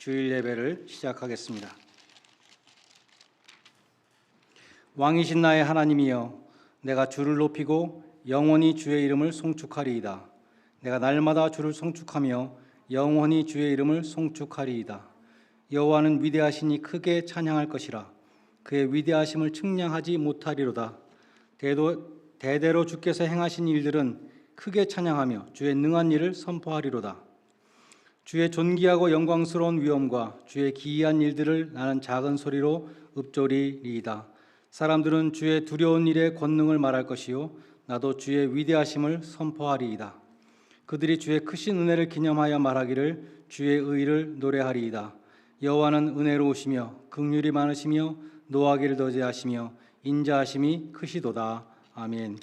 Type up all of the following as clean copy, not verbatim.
주일 예배를 시작하겠습니다. 왕이신 나의 하나님이여, 내가 주를 높이고 영원히 주의 이름을 송축하리이다. 내가 날마다 주를 송축하며 영원히 주의 이름을 송축하리이다. 여호와는 위대하시니 크게 찬양할 것이라. 그의 위대하심을 측량하지 못하리로다. 대대로 주께서 행하신 일들은 크게 찬양하며 주의 능한 일을 선포하리로다. 주의 존귀하고 영광스러운 위엄과 주의 기이한 일들을 나는 작은 소리로 읊조리리이다. 사람들은 주의 두려운 일의 권능을 말할 것이요 나도 주의 위대하심을 선포하리이다. 그들이 주의 크신 은혜를 기념하여 말하기를 주의 의를 노래하리이다. 여호와는 은혜로우시며 긍휼이 많으시며 노하기를 더디하시며 인자하심이 크시도다. 아멘.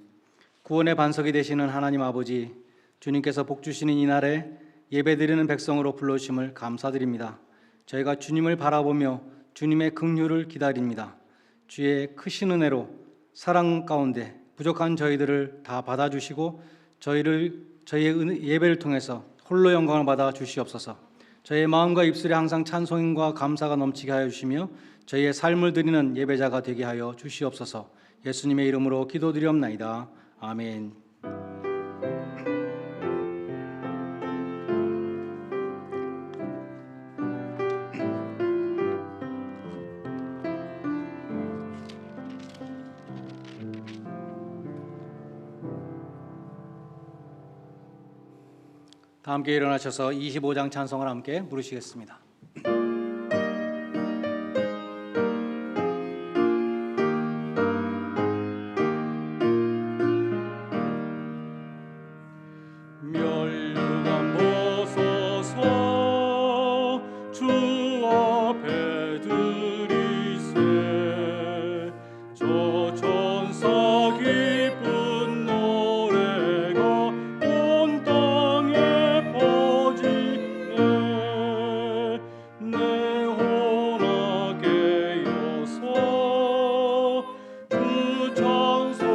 구원의 반석이 되시는 하나님 아버지, 주님께서 복 주시는 이날에 예배드리는 백성으로 불러주심을 감사드립니다. 저희가 주님을 바라보며 주님의 긍휼을 기다립니다. 주의 크신 은혜로 사랑 가운데 부족한 저희들을 다 받아주시고 저희의 예배를 통해서 홀로 영광을 받아 주시옵소서. 저희의 마음과 입술에 항상 찬송과 감사가 넘치게 하여 주시며 저희의 삶을 드리는 예배자가 되게 하여 주시옵소서. 예수님의 이름으로 기도드리옵나이다. 아멘. 다 함께 일어나셔서 25장 찬송을 함께 부르시겠습니다. 멸류관 벗어서 주 앞에 드리세. 저 천사 기쁜 노래가 온 땅에 퍼지네. 내 혼하게 여서 주 찬송하여라.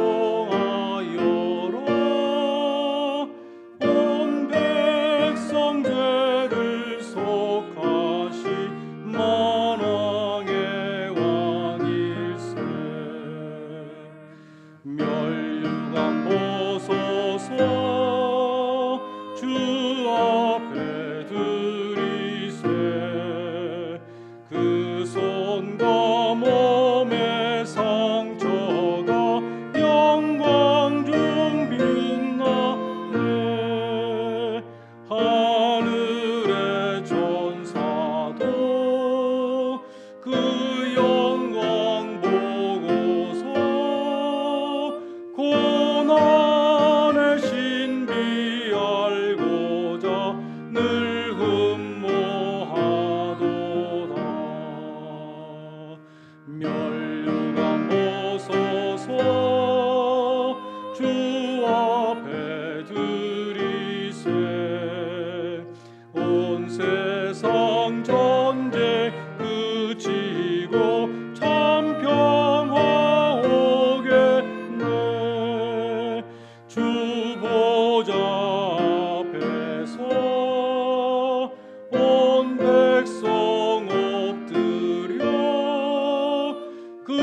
온 백성 죄를 속하시 만왕의 왕일세. 멸류관 벗어서 주 앞에 드리세. 그 손과 몸의 상처가 영광 중 빛나네. 하늘의 천사도 그 영광 보고서 고난의 신비 알고자 늘 흠모하도다. 멸류관 벗어서 주 앞에 드리세. 온 세상 전쟁 그치고 참 평화 오겠네. 주 보좌 앞에서 온 백성 엎드려 그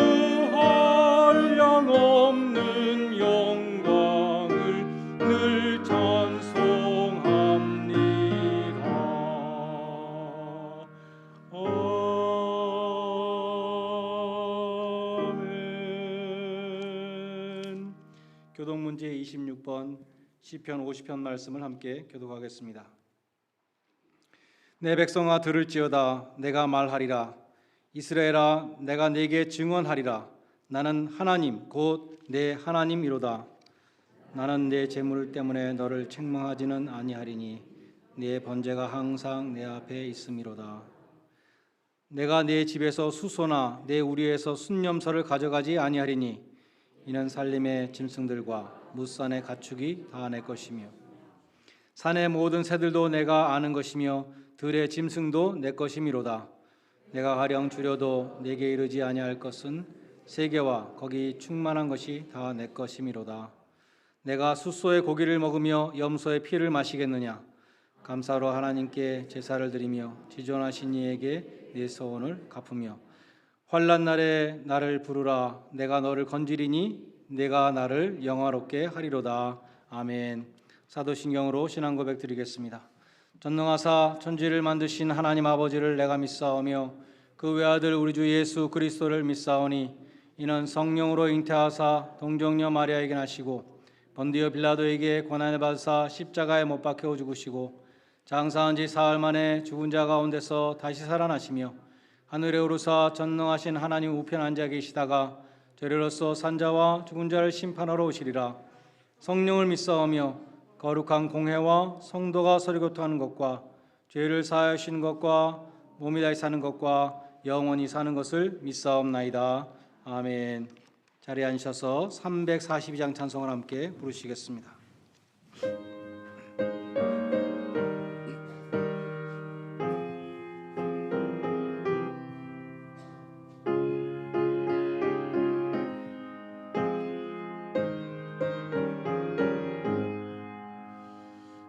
한량 없는 영광을 늘 찬송합니다. 아멘. 교독문제 26번 시편 50편 말씀을 함께 교독하겠습니다. 내 백성아 들을지어다. 내가 말하리라. 이스라엘아, 내가 네게 증언하리라. 나는 하나님 곧 내 하나님이로다. 나는 내 재물 때문에 너를 책망하지는 아니하리니 네 번제가 항상 내 앞에 있음이로다. 내가 네 집에서 수소나 내 우리에서 순념서를 가져가지 아니하리니 이는 살림의 짐승들과 무산의 가축이 다 내 것이며 산의 모든 새들도 내가 아는 것이며 들의 짐승도 내 것이미로다. 내가 가령 줄여도 내게 이르지 아니할 것은 세계와 거기 충만한 것이 다 내 것이미로다. 내가 숫소의 고기를 먹으며 염소의 피를 마시겠느냐? 감사로 하나님께 제사를 드리며 지존하신 이에게 내 소원을 갚으며 환난 날에 나를 부르라. 내가 너를 건지리니 내가 나를 영화롭게 하리로다. 아멘. 사도신경으로 신앙 고백 드리겠습니다. 전능하사 천지를 만드신 하나님 아버지를 내가 믿사오며 그 외아들 우리 주 예수 그리스도를 믿사오니 이는 성령으로 잉태하사 동정녀 마리아에게 나시고 번디오 빌라도에게 고난을 받으사 십자가에 못 박혀 죽으시고 장사한 지 사흘 만에 죽은 자 가운데서 다시 살아나시며 하늘에 오르사 전능하신 하나님 우편 앉아 계시다가 저리로서 산자와 죽은 자를 심판하러 오시리라. 성령을 믿사오며 거룩한 공회와 성도가 서리교통하는 것과 죄를 사하여 주시는 것과 몸이 다시 사는 것과 영원히 사는 것을 믿사옵나이다. 아멘. 자리에 앉으셔서 342장 찬송을 함께 부르시겠습니다.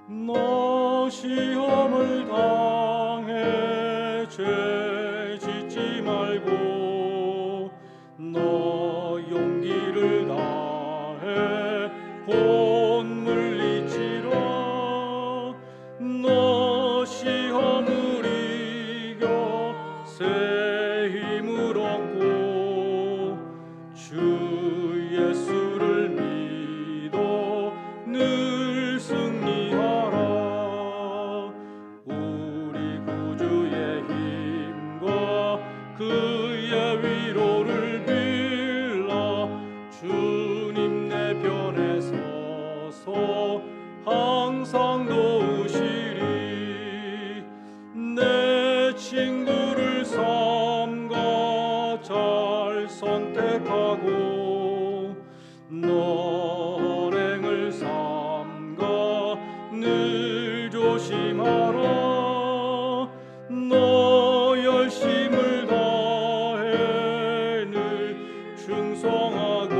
너 시험을 당해 죄 짓지 말고 너 용기를 다해 곧 물리치라. 너 시험을 이겨 새 힘을 얻고 주 예수를 믿어 늘 승리하라. 우리 구주의 힘과 그의 위로를 빌라. 주님 내 편에 서서 항상 도우시리. 내 친구를 삼가 잘 선택하고 너 언행을 삼가 늘 조심하라. 너 열심을 다해 늘 충성하고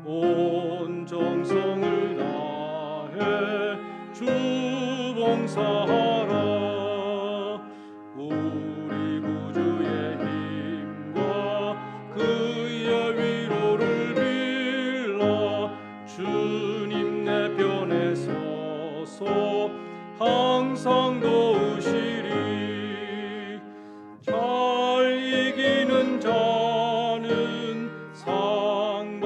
온 정성을 다해 주 봉사하라. 우리 구주의 힘과 그의 위로를 빌라. 주님 내 편에 서서 항상 도우시리. 잘 이기는 자는 상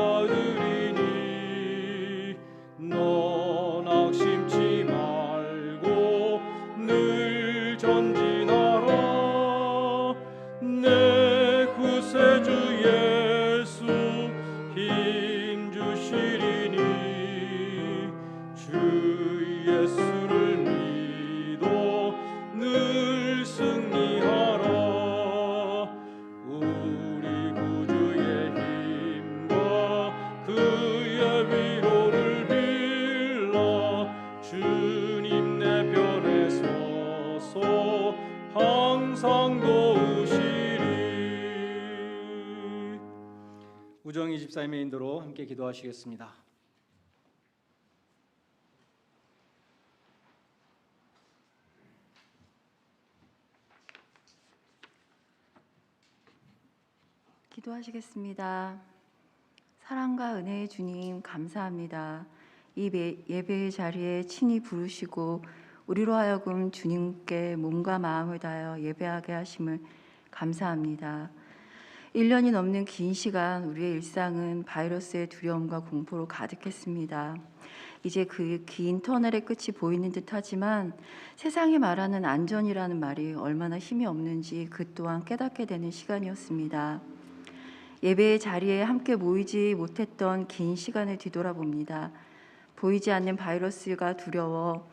받으리니 너 낙심치 말고 늘 전진하라. 내 구세주 예수 힘 주시리니 주 예수를 믿어 늘 승리하라. 우리 구주의 힘과 그의 위로를 빌라. 주님 내 편에 서서 항상 도우시리. 우정희 집사님의 인도로 함께 기도하시겠습니다. 기도하시겠습니다. 사랑과 은혜의 주님 감사합니다. 이 예배의 자리에 친히 부르시고 우리로 하여금 주님께 몸과 마음을 다하여 예배하게 하심을 감사합니다. 1년이 넘는 긴 시간 우리의 일상은 바이러스의 두려움과 공포로 가득했습니다. 이제 그 긴 터널의 끝이 보이는 듯하지만 세상이 말하는 안전이라는 말이 얼마나 힘이 없는지 그 또한 깨닫게 되는 시간이었습니다. 예배의 자리에 함께 모이지 못했던 긴 시간을 뒤돌아봅니다. 보이지 않는 바이러스가 두려워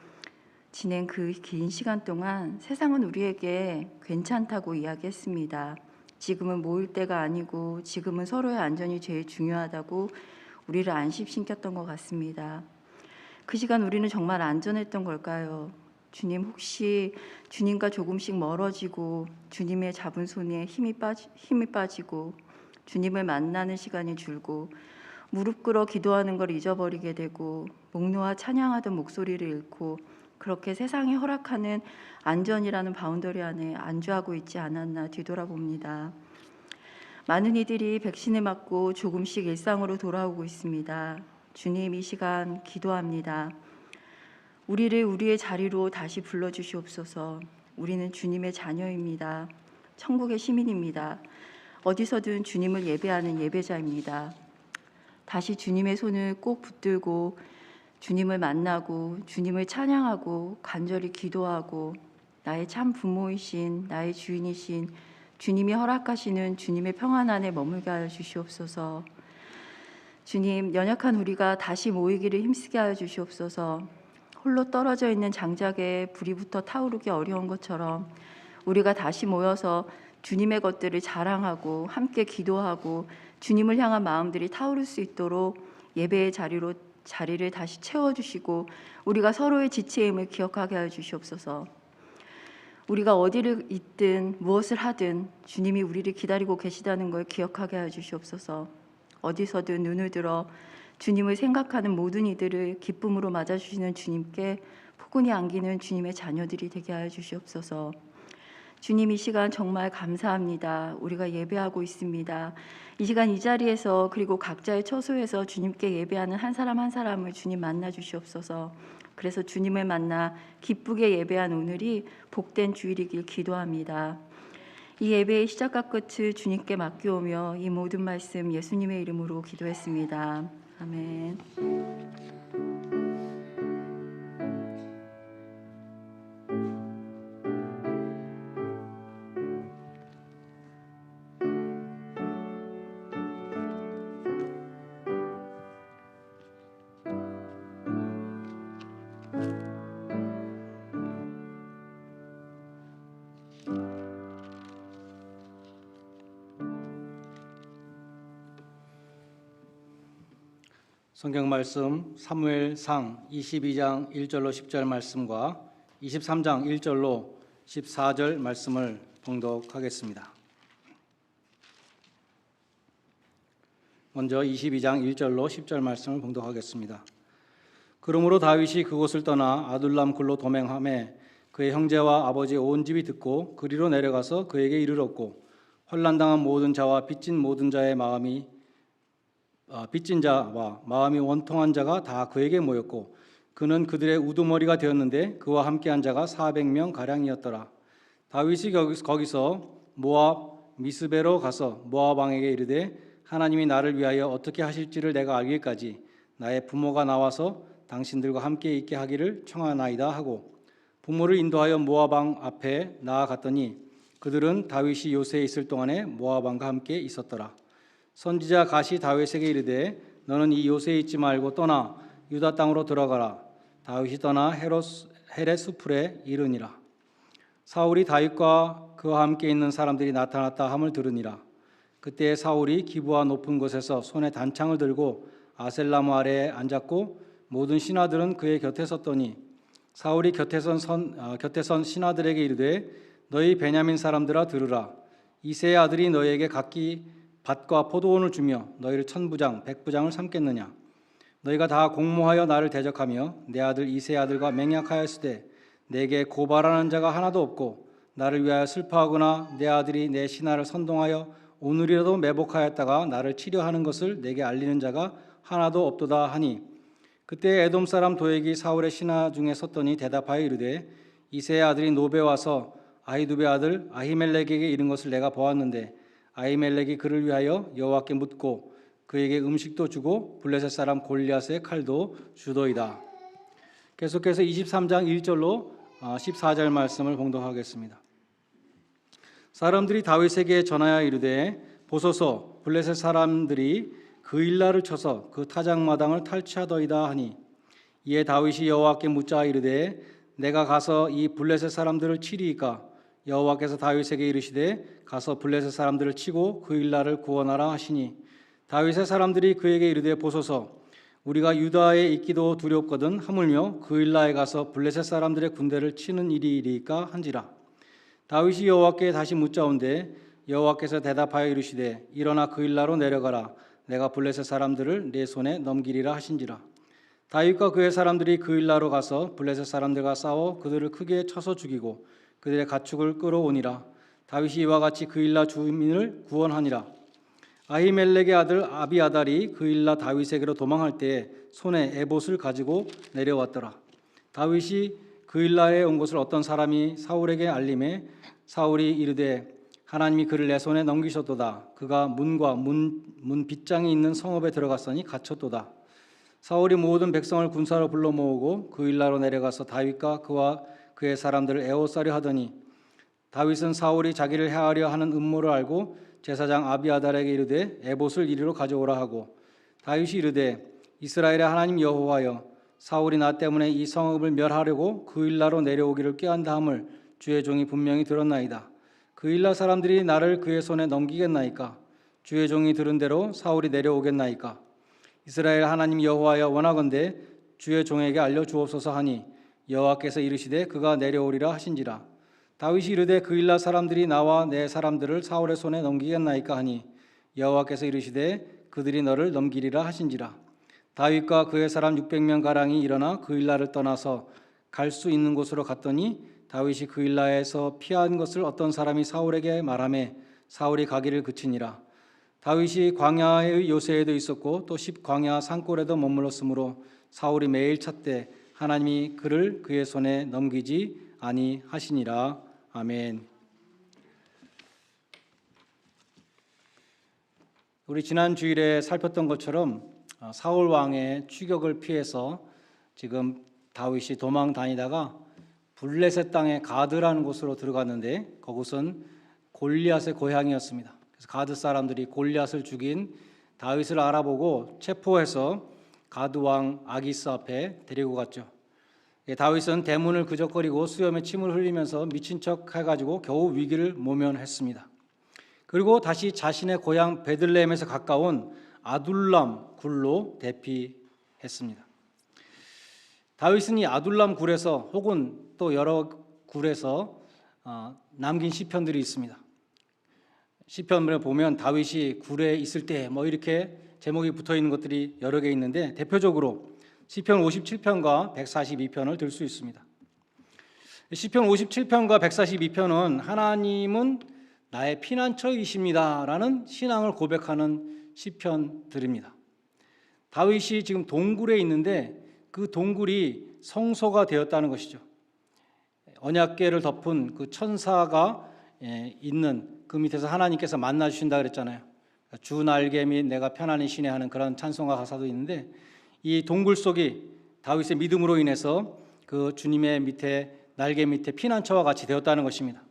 지낸 그 긴 시간 동안 세상은 우리에게 괜찮다고 이야기했습니다. 지금은 모일 때가 아니고 지금은 서로의 안전이 제일 중요하다고 우리를 안심시켰던 것 같습니다. 그 시간 우리는 정말 안전했던 걸까요? 주님, 혹시 주님과 조금씩 멀어지고 주님의 잡은 손에 힘이 빠지고 주님을 만나는 시간이 줄고 무릎 꿇어 기도하는 걸 잊어버리게 되고 목 놓아 찬양하던 목소리를 잃고 그렇게 세상이 허락하는 안전이라는 바운더리 안에 안주하고 있지 않았나 뒤돌아봅니다. 많은 이들이 백신을 맞고 조금씩 일상으로 돌아오고 있습니다. 주님, 이 시간 기도합니다. 우리를 우리의 자리로 다시 불러주시옵소서. 우리는 주님의 자녀입니다. 천국의 시민입니다. 어디서든 주님을 예배하는 예배자입니다. 다시 주님의 손을 꼭 붙들고 주님을 만나고 주님을 찬양하고 간절히 기도하고 나의 참 부모이신 나의 주인이신 주님이 허락하시는 주님의 평안 안에 머물게 하여 주시옵소서. 주님, 연약한 우리가 다시 모이기를 힘쓰게 하여 주시옵소서. 홀로 떨어져 있는 장작에 불이 붙어 타오르기 어려운 것처럼 우리가 다시 모여서 주님의 것들을 자랑하고 함께 기도하고 주님을 향한 마음들이 타오를 수 있도록 예배의 자리를 다시 채워주시고 우리가 서로의 지체임을 기억하게 하여 주시옵소서. 우리가 어디를 있든 무엇을 하든 주님이 우리를 기다리고 계시다는 걸 기억하게 하여 주시옵소서. 어디서든 눈을 들어 주님을 생각하는 모든 이들을 기쁨으로 맞아주시는 주님께 포근히 안기는 주님의 자녀들이 되게 하여 주시옵소서. 주님, 이 시간 정말 감사합니다. 우리가 예배하고 있습니다. 이 시간 이 자리에서 그리고 각자의 처소에서 주님께 예배하는 한 사람 한 사람을 주님 만나 주시옵소서. 그래서 주님을 만나 기쁘게 예배한 오늘이 복된 주일이길 기도합니다. 이 예배의 시작과 끝을 주님께 맡겨오며 이 모든 말씀 예수님의 이름으로 기도했습니다. 아멘. 성경 말씀 사무엘상 22장 1절로 10절 말씀과 23장 1절로 14절 말씀을 봉독하겠습니다. 먼저 22장 1절로 10절 말씀을 봉독하겠습니다. 그러므로 다윗이 그곳을 떠나 아둘람 굴로 도망하매 그의 형제와 아버지의 온 집이 듣고 그리로 내려가서 그에게 이르렀고 환난당한 모든 자와 빚진 모든 자의 빚진 자와 마음이 원통한 자가 다 그에게 모였고 그는 그들의 우두머리가 되었는데 그와 함께한 자가 400명 가량이었더라. 다윗이 거기서 모압 미스베로 가서 모압 왕에게 이르되 하나님이 나를 위하여 어떻게 하실지를 내가 알기까지 나의 부모가 나와서 당신들과 함께 있게 하기를 청하나이다 하고 부모를 인도하여 모압 왕 앞에 나아갔더니 그들은 다윗이 요새에 있을 동안에 모압 왕과 함께 있었더라. 선지자 갓이 다윗에게 이르되 너는 이 요새에 있지 말고 떠나 유다 땅으로 들어가라. 다윗이 떠나 헤레스풀에 이르니라. 사울이 다윗과 그와 함께 있는 사람들이 나타났다 함을 들으니라. 그때 사울이 기브아 높은 곳에서 손에 단창을 들고 아셀나무 아래에 앉았고 모든 신하들은 그의 곁에 섰더니 사울이 곁에 선 신하들에게 이르되 너희 베냐민 사람들아 들으라. 이새의 아들이 너희에게 각기 밭과 포도원을 주며 너희를 1000부장 100부장을 삼겠느냐. 너희가 다 공모하여 나를 대적하며 내 아들 이새의 아들과 맹약하였으되 내게 고발하는 자가 하나도 없고 나를 위하여 슬퍼하거나 내 아들이 내 신하를 선동하여 오늘이라도 매복하였다가 나를 치려하는 것을 내게 알리는 자가 하나도 없도다 하니 그때 에돔 사람 도액이 사울의 신하 중에 섰더니 대답하여 이르되 이새의 아들이 노베 와서 아히두베 아들 아히멜렉에게 이른 것을 내가 보았는데 아히멜렉이 그를 위하여 여호와께 묻고 그에게 음식도 주고 블레셋 사람 골리앗의 칼도 주더이다. 계속해서 23장 1절로 14절 말씀을 봉독하겠습니다. 사람들이 다윗에게 전하여 이르되 보소서 블레셋 사람들이 그 일날을 쳐서 그 타작마당을 탈취하더이다 하니 이에 다윗이 여호와께 묻자 이르되 내가 가서 이 블레셋 사람들을 치리이까 여호와께서 다윗에게 이르시되 가서 블레셋 사람들을 치고 그 일날을 구원하라 하시니 다윗의 사람들이 그에게 이르되 보소서 우리가 유다에 있기도 두렵거든 하물며 그 일날에 가서 블레셋 사람들의 군대를 치는 일이리까 한지라. 다윗이 여호와께 다시 묻자온데 여호와께서 대답하여 이르시되 일어나 그 일날로 내려가라. 내가 블레셋 사람들을 내 손에 넘기리라 하신지라. 다윗과 그의 사람들이 그일라로 가서 블레셋 사람들과 싸워 그들을 크게 쳐서 죽이고 그들의 가축을 끌어오니라. 다윗이 이와 같이 그일라 주민을 구원하니라. 아히멜렉의 아들 아비아달이 그일라 다윗에게로 도망할 때에 손에 에봇을 가지고 내려왔더라. 다윗이 그일라에 온 것을 어떤 사람이 사울에게 알림해 사울이 이르되 하나님이 그를 내 손에 넘기셨도다. 그가 문과 문 빗장이 있는 성읍에 들어갔으니 갇혔도다. 사울이 모든 백성을 군사로 불러 모으고 그일라로 내려가서 다윗과 그와 그의 사람들을 에워싸려 하더니 다윗은 사울이 자기를 해하려 하는 음모를 알고 제사장 아비아달에게 이르되 에봇을 이리로 가져오라 하고 다윗이 이르되 이스라엘의 하나님 여호와여 사울이 나 때문에 이 성읍을 멸하려고 그일라로 내려오기를 꾀한다 함을 주의 종이 분명히 들었나이다. 그일라 사람들이 나를 그의 손에 넘기겠나이까? 주의 종이 들은 대로 사울이 내려오겠나이까? 이스라엘 하나님 여호와여 원하건대 주의 종에게 알려 주옵소서 하니 여호와께서 이르시되 그가 내려오리라 하신지라. 다윗이 이르되 그일라 사람들이 나와 내 사람들을 사울의 손에 넘기겠나이까 하니 여호와께서 이르시되 그들이 너를 넘기리라 하신지라. 다윗과 그의 사람 600명 가량이 일어나 그일라를 떠나서 갈 수 있는 곳으로 갔더니 다윗이 그일라에서 피한 것을 어떤 사람이 사울에게 말하매 사울이 가기를 그치니라. 다윗이 광야의 요새에도 있었고 또 광야 산골에도 머물렀으므로 사울이 매일 찾되 하나님이 그를 그의 손에 넘기지 아니하시니라. 아멘. 우리 지난 주일에 살폈던 것처럼 사울 왕의 추격을 피해서 지금 다윗이 도망 다니다가 블레셋 땅의 가드라는 곳으로 들어갔는데 그곳은 골리앗의 고향이었습니다. 그래서 가드 사람들이 골리앗을 죽인 다윗을 알아보고 체포해서 가드 왕 아기스 앞에 데리고 갔죠. 다윗은 대문을 그적거리고 수염에 침을 흘리면서 미친 척 해가지고 겨우 위기를 모면했습니다. 그리고 다시 자신의 고향 베들레헴에서 가까운 아둘람 굴로 대피했습니다. 다윗은 이 아둘람 굴에서 혹은 또 여러 굴에서 남긴 시편들이 있습니다. 시편을 보면 다윗이 굴에 있을 때 뭐 이렇게 제목이 붙어 있는 것들이 여러 개 있는데 대표적으로 시편 57편과 142편을 들 수 있습니다. 시편 57편과 142편은 하나님은 나의 피난처이십니다라는 신앙을 고백하는 시편들입니다. 다윗이 지금 동굴에 있는데 그 동굴이 성소가 되었다는 것이죠. 언약궤를 덮은 그 천사가 있는 그 밑에서 하나님께서 만나 주신다 그랬잖아요. 주 날개 및 내가 편안히 쉬네 하는 그런 찬송가 가사도 있는데 이 동굴 속이 다윗의 믿음으로 인해서 그 주님의 밑에 날개 밑에 피난처와 같이 되었다는 것입니다.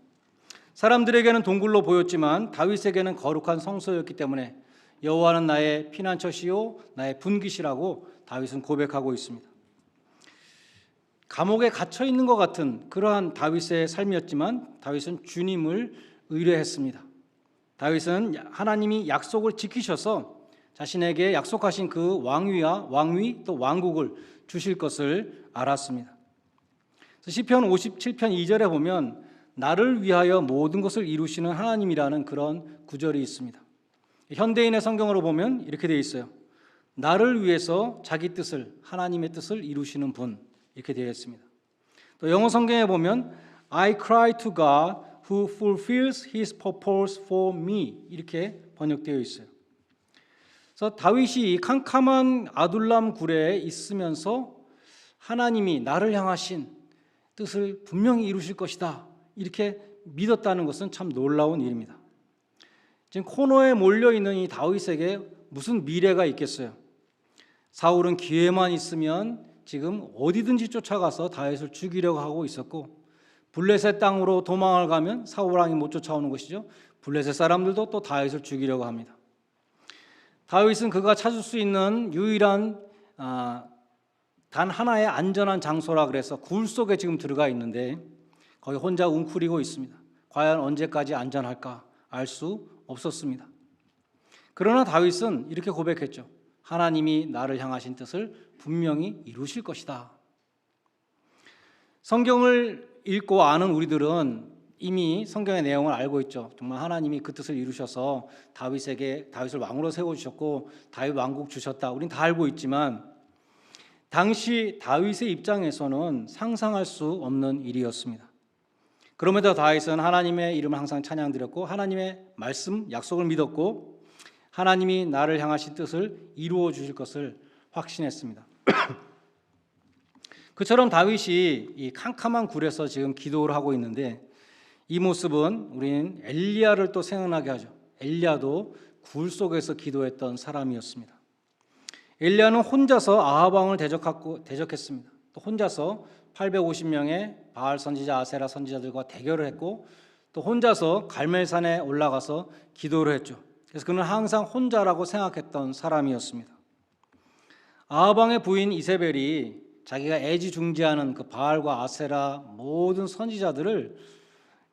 사람들에게는 동굴로 보였지만 다윗에게는 거룩한 성소였기 때문에 여호와는 나의 피난처시요 나의 분깃이라고 다윗은 고백하고 있습니다. 감옥에 갇혀 있는 것 같은 그러한 다윗의 삶이었지만 다윗은 주님을 의뢰했습니다. 다윗은 하나님이 약속을 지키셔서 자신에게 약속하신 그 왕위 또 왕국을 주실 것을 알았습니다. 시편 57편 2절에 보면 나를 위하여 모든 것을 이루시는 하나님이라는 그런 구절이 있습니다. 현대인의 성경으로 보면 이렇게 되어 있어요. 나를 위해서 자기 뜻을 하나님의 뜻을 이루시는 분 이렇게 되어 있습니다. 또 영어 성경에 보면 I cry to God who fulfills His purpose for me 이렇게 번역되어 있어요. 그래서 다윗이 캄캄한 아둘람 굴에 있으면서 하나님이 나를 향하신 뜻을 분명히 이루실 것이다 이렇게 믿었다는 것은 참 놀라운 일입니다. 지금 코너에 몰려있는 이 다윗에게 무슨 미래가 있겠어요? 사울은 기회만 있으면 지금 어디든지 쫓아가서 다윗을 죽이려고 하고 있었고 블레셋 땅으로 도망을 가면 사울 왕이 못 쫓아오는 것이죠. 블레셋 사람들도 또 다윗을 죽이려고 합니다. 다윗은 그가 찾을 수 있는 유일한 단 하나의 안전한 장소라 그래서 굴 속에 지금 들어가 있는데 거기 혼자 웅크리고 있습니다. 과연 언제까지 안전할까 알 수 없었습니다. 그러나 다윗은 이렇게 고백했죠. 하나님이 나를 향하신 뜻을 분명히 이루실 것이다. 성경을 읽고 아는 우리들은 이미 성경의 내용을 알고 있죠. 정말 하나님이 그 뜻을 이루셔서 다윗을 왕으로 세워주셨고 다윗 왕국 주셨다. 우린 다 알고 있지만 당시 다윗의 입장에서는 상상할 수 없는 일이었습니다. 그럼에도 다윗은 하나님의 이름을 항상 찬양드렸고 하나님의 말씀, 약속을 믿었고 하나님이 나를 향하신 뜻을 이루어 주실 것을 확신했습니다. 그처럼 다윗이 이 캄캄한 굴에서 지금 기도를 하고 있는데 이 모습은 우리는 엘리야를 또 생각나게 하죠. 엘리야도 굴 속에서 기도했던 사람이었습니다. 엘리야는 혼자서 아합 왕을 대적했습니다. 또 혼자서 850명의 바알 선지자, 아세라 선지자들과 대결을 했고 또 혼자서 갈멜산에 올라가서 기도를 했죠. 그래서 그는 항상 혼자라고 생각했던 사람이었습니다. 아합 왕의 부인 이세벨이 자기가 애지중지하는 그 바알과 아세라 모든 선지자들을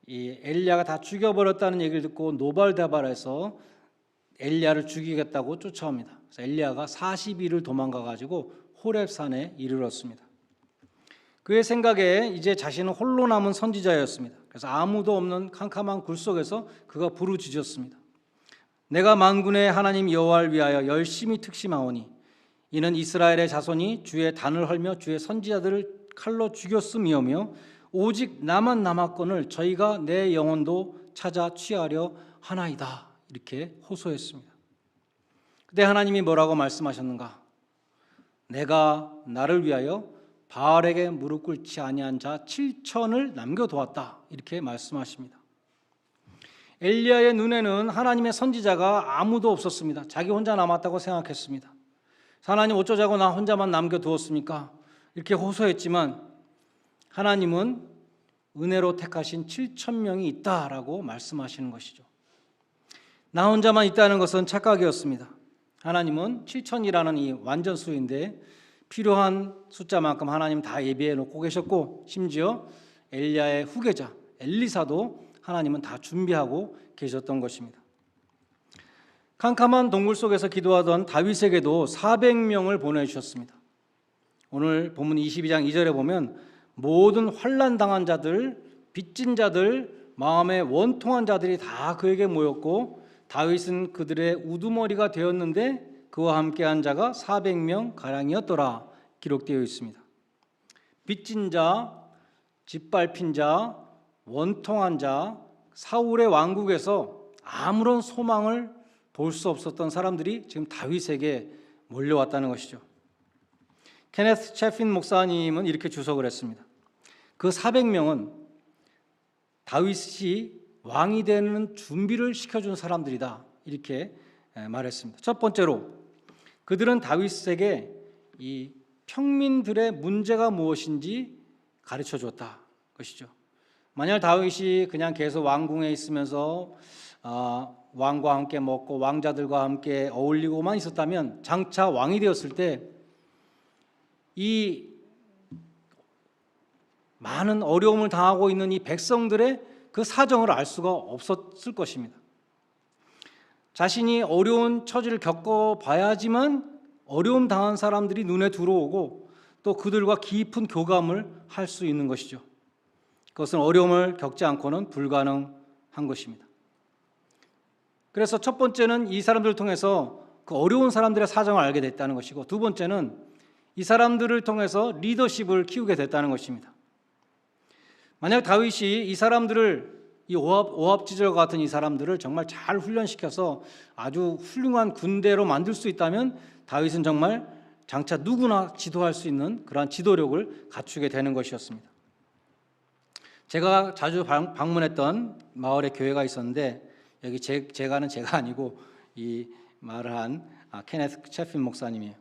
이 엘리야가 다 죽여버렸다는 얘기를 듣고 노발대발해서 엘리야를 죽이겠다고 쫓아옵니다. 그래서 엘리야가 40일을 도망가 가지고 호렙산에 이르렀습니다. 그의 생각에 이제 자신은 홀로 남은 선지자였습니다. 그래서 아무도 없는 캄캄한 굴 속에서 그가 부르짖었습니다. 내가 만군의 하나님 여호와를 위하여 열심히 특심하오니 이는 이스라엘의 자손이 주의 단을 헐며 주의 선지자들을 칼로 죽였음이오며 오직 나만 남았거늘 저희가 내 영혼도 찾아 취하려 하나이다. 이렇게 호소했습니다. 그때 하나님이 뭐라고 말씀하셨는가? 내가 나를 위하여 바알에게 무릎 꿇지 아니한 자 7천을 남겨두었다. 이렇게 말씀하십니다. 엘리야의 눈에는 하나님의 선지자가 아무도 없었습니다. 자기 혼자 남았다고 생각했습니다. 하나님 어쩌자고 나 혼자만 남겨두었습니까? 이렇게 호소했지만 하나님은 은혜로 택하신 7,000명이 있다라고 말씀하시는 것이죠. 나 혼자만 있다는 것은 착각이었습니다. 하나님은 7,000이라는 이 완전수인데 필요한 숫자만큼 하나님 다 예비해 놓고 계셨고 심지어 엘리야의 후계자 엘리사도 하나님은 다 준비하고 계셨던 것입니다. 캄캄한 동굴 속에서 기도하던 다윗에게도 400명을 보내주셨습니다. 오늘 본문 22장 2절에 보면 모든 환난 당한 자들, 빚진 자들, 마음에 원통한 자들이 다 그에게 모였고 다윗은 그들의 우두머리가 되었는데 그와 함께한 자가 400명 가량이었더라 기록되어 있습니다. 빚진 자, 짓밟힌 자, 원통한 자, 사울의 왕국에서 아무런 소망을 볼 수 없었던 사람들이 지금 다윗에게 몰려왔다는 것이죠. 케네스 채핀 목사님은 이렇게 주석을 했습니다. 그 400명은 다윗이 왕이 되는 준비를 시켜준 사람들이다 이렇게 말했습니다. 첫 번째로 그들은 다윗에게 이 평민들의 문제가 무엇인지 가르쳐 줬다 것이죠. 만약 다윗이 그냥 계속 왕궁에 있으면서 왕과 함께 먹고 왕자들과 함께 어울리고만 있었다면 장차 왕이 되었을 때 이 많은 어려움을 당하고 있는 이 백성들의 그 사정을 알 수가 없었을 것입니다. 자신이 어려운 처지를 겪어봐야지만 어려움 당한 사람들이 눈에 들어오고 또 그들과 깊은 교감을 할 수 있는 것이죠. 그것은 어려움을 겪지 않고는 불가능한 것입니다. 그래서 첫 번째는 이 사람들을 통해서 그 어려운 사람들의 사정을 알게 됐다는 것이고 두 번째는 이 사람들을 통해서 리더십을 키우게 됐다는 것입니다. 만약 다윗이 이 사람들을 이 오합지졸과 같은 이 사람들을 정말 잘 훈련시켜서 아주 훌륭한 군대로 만들 수 있다면 다윗은 정말 장차 누구나 지도할 수 있는 그러한 지도력을 갖추게 되는 것이었습니다. 제가 자주 방문했던 마을에 교회가 있었는데 여기 제가 아니고 이 말을 한 케네스 채핀 목사님이에요.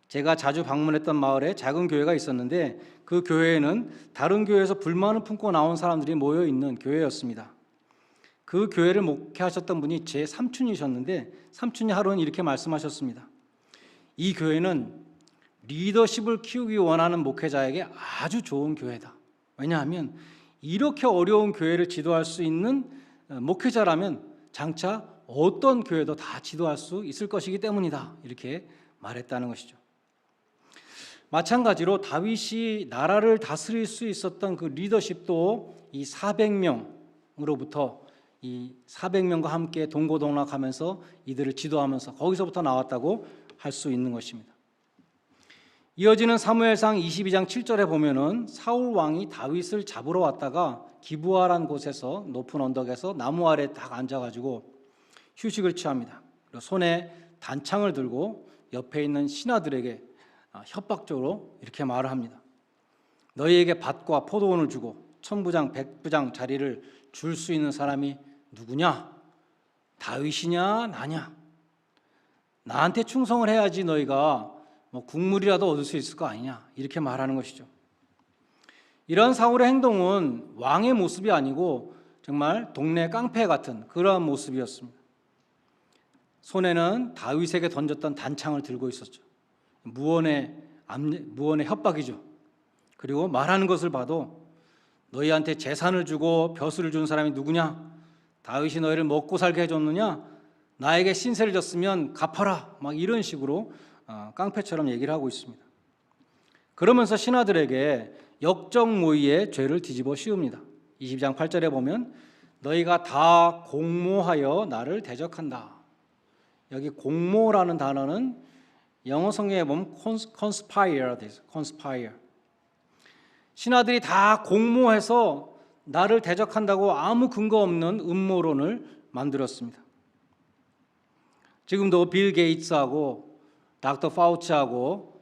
제가 자주 방문했던 마을에 작은 교회가 있었는데 그 교회에는 다른 교회에서 불만을 품고 나온 사람들이 모여 있는 교회였습니다. 그 교회를 목회하셨던 분이 제 삼촌이셨는데 삼촌이 하루는 이렇게 말씀하셨습니다. 이 교회는 리더십을 키우기 원하는 목회자에게 아주 좋은 교회다. 왜냐하면 이렇게 어려운 교회를 지도할 수 있는 목회자라면 장차 어떤 교회도 다 지도할 수 있을 것이기 때문이다. 이렇게 말했다는 것이죠. 마찬가지로 다윗이 나라를 다스릴 수 있었던 그 리더십도 이 400명으로부터 이 400명과 함께 동고동락하면서 이들을 지도하면서 거기서부터 나왔다고 할 수 있는 것입니다. 이어지는 사무엘상 22장 7절에 보면은 사울 왕이 다윗을 잡으러 왔다가 기브아라는 곳에서 높은 언덕에서 나무 아래 딱 앉아가지고 휴식을 취합니다. 그리고 손에 단창을 들고 옆에 있는 신하들에게 협박적으로 이렇게 말을 합니다. 너희에게 밭과 포도원을 주고 천부장 백부장 자리를 줄 수 있는 사람이 누구냐? 다윗이냐 나냐? 나한테 충성을 해야지 너희가 국물이라도 얻을 수 있을 거 아니냐? 이렇게 말하는 것이죠. 이런 사울의 행동은 왕의 모습이 아니고 정말 동네 깡패 같은 그러한 모습이었습니다. 손에는 다윗에게 던졌던 단창을 들고 있었죠. 무언의 협박이죠. 그리고 말하는 것을 봐도 너희한테 재산을 주고 벼슬을 준 사람이 누구냐? 다윗이 너희를 먹고 살게 해줬느냐? 나에게 신세를 졌으면 갚아라. 막 이런 식으로 깡패처럼 얘기를 하고 있습니다. 그러면서 신하들에게 역적모의의 죄를 뒤집어 씌웁니다. 22장 8절에 보면 너희가 다 공모하여 나를 대적한다. 여기 공모라는 단어는 영어 성경에 보면 conspire 돼 있어요. conspire. 신하들이 다 공모해서 나를 대적한다고 아무 근거 없는 음모론을 만들었습니다. 지금도 빌 게이츠하고 닥터 파우치하고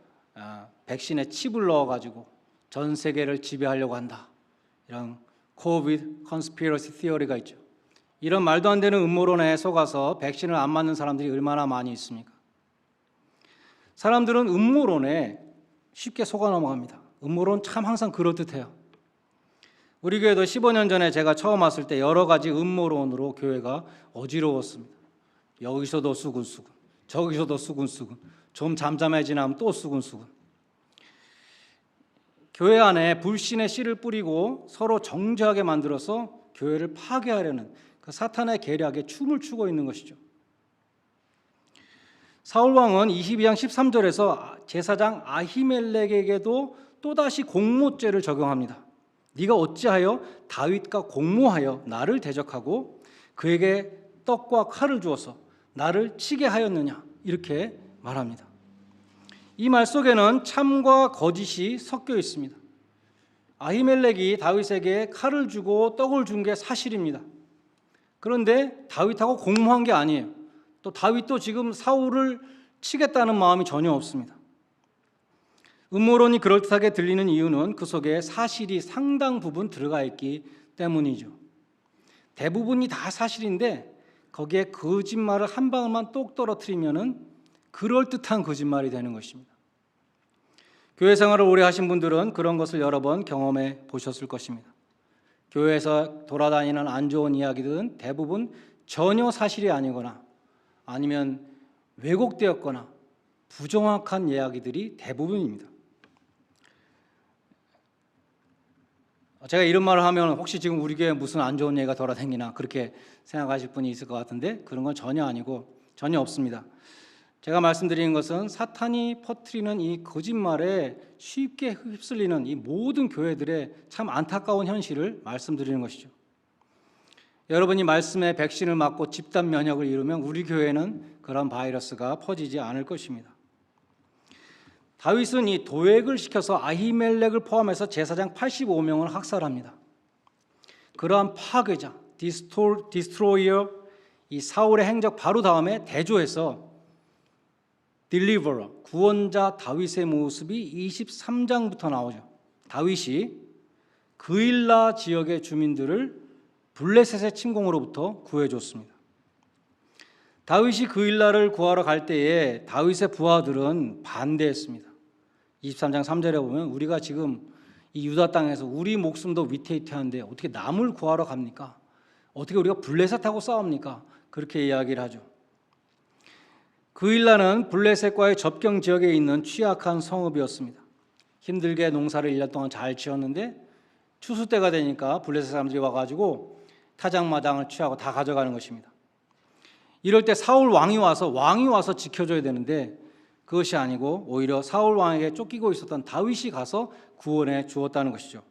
백신에 칩을 넣어가지고 전 세계를 지배하려고 한다. 이런 코비드 컨스피러시 티어리가 있죠. 이런 말도 안 되는 음모론에 속아서 백신을 안 맞는 사람들이 얼마나 많이 있습니까? 사람들은 음모론에 쉽게 속아 넘어갑니다. 음모론 참 항상 그럴듯해요. 우리 교회도 15년 전에 제가 처음 왔을 때 여러 가지 음모론으로 교회가 어지러웠습니다. 여기서도 수군수군, 저기서도 수군수군, 좀 잠잠해지나 또 수군수군. 교회 안에 불신의 씨를 뿌리고 서로 정죄하게 만들어서 교회를 파괴하려는 그 사탄의 계략에 춤을 추고 있는 것이죠. 사울 왕은 22장 13절에서 제사장 아히멜렉에게도 또다시 공모죄를 적용합니다. 네가 어찌하여 다윗과 공모하여 나를 대적하고 그에게 떡과 칼을 주어서 나를 치게 하였느냐 이렇게 말합니다. 이 말 속에는 참과 거짓이 섞여 있습니다. 아히멜렉이 다윗에게 칼을 주고 떡을 준 게 사실입니다. 그런데 다윗하고 공모한 게 아니에요. 또 다윗도 지금 사울을 치겠다는 마음이 전혀 없습니다. 음모론이 그럴듯하게 들리는 이유는 그 속에 사실이 상당 부분 들어가 있기 때문이죠. 대부분이 다 사실인데 거기에 거짓말을 한 방울만 똑 떨어뜨리면은 그럴듯한 거짓말이 되는 것입니다. 교회 생활을 오래 하신 분들은 그런 것을 여러 번 경험해 보셨을 것입니다. 교회에서 돌아다니는 안 좋은 이야기들은 대부분 전혀 사실이 아니거나 아니면 왜곡되었거나 부정확한 이야기들이 대부분입니다. 제가 이런 말을 하면 혹시 지금 우리 교회에 무슨 안 좋은 얘기가 돌아다니나 그렇게 생각하실 분이 있을 것 같은데 그런 건 전혀 아니고 전혀 없습니다. 제가 말씀드리는 것은 사탄이 퍼뜨리는 이 거짓말에 쉽게 휩쓸리는 이 모든 교회들의 참 안타까운 현실을 말씀드리는 것이죠. 여러분이 말씀에 백신을 맞고 집단 면역을 이루면 우리 교회는 그런 바이러스가 퍼지지 않을 것입니다. 다윗은 이 도액을 시켜서 아히멜렉을 포함해서 제사장 85명을 학살합니다. 그러한 파괴자, 디스트로이어, 이 사울의 행적 바로 다음에 대조해서 딜리버러, 구원자 다윗의 모습이 23장부터 나오죠. 다윗이 그일라 지역의 주민들을 블레셋의 침공으로부터 구해줬습니다. 다윗이 그일라를 구하러 갈 때에 다윗의 부하들은 반대했습니다. 23장 3절에 보면 우리가 지금 이 유다 땅에서 우리 목숨도 위태위태한데 어떻게 남을 구하러 갑니까? 어떻게 우리가 블레셋하고 싸웁니까? 그렇게 이야기를 하죠. 그일라는 블레셋과의 접경 지역에 있는 취약한 성읍이었습니다. 힘들게 농사를 1년 동안 잘 지었는데 추수 때가 되니까 블레셋 사람들이 와가지고 타작마당을 취하고 다 가져가는 것입니다. 이럴 때 사울 왕이 와서 지켜줘야 되는데 그것이 아니고 오히려 사울 왕에게 쫓기고 있었던 다윗이 가서 구원해 주었다는 것이죠.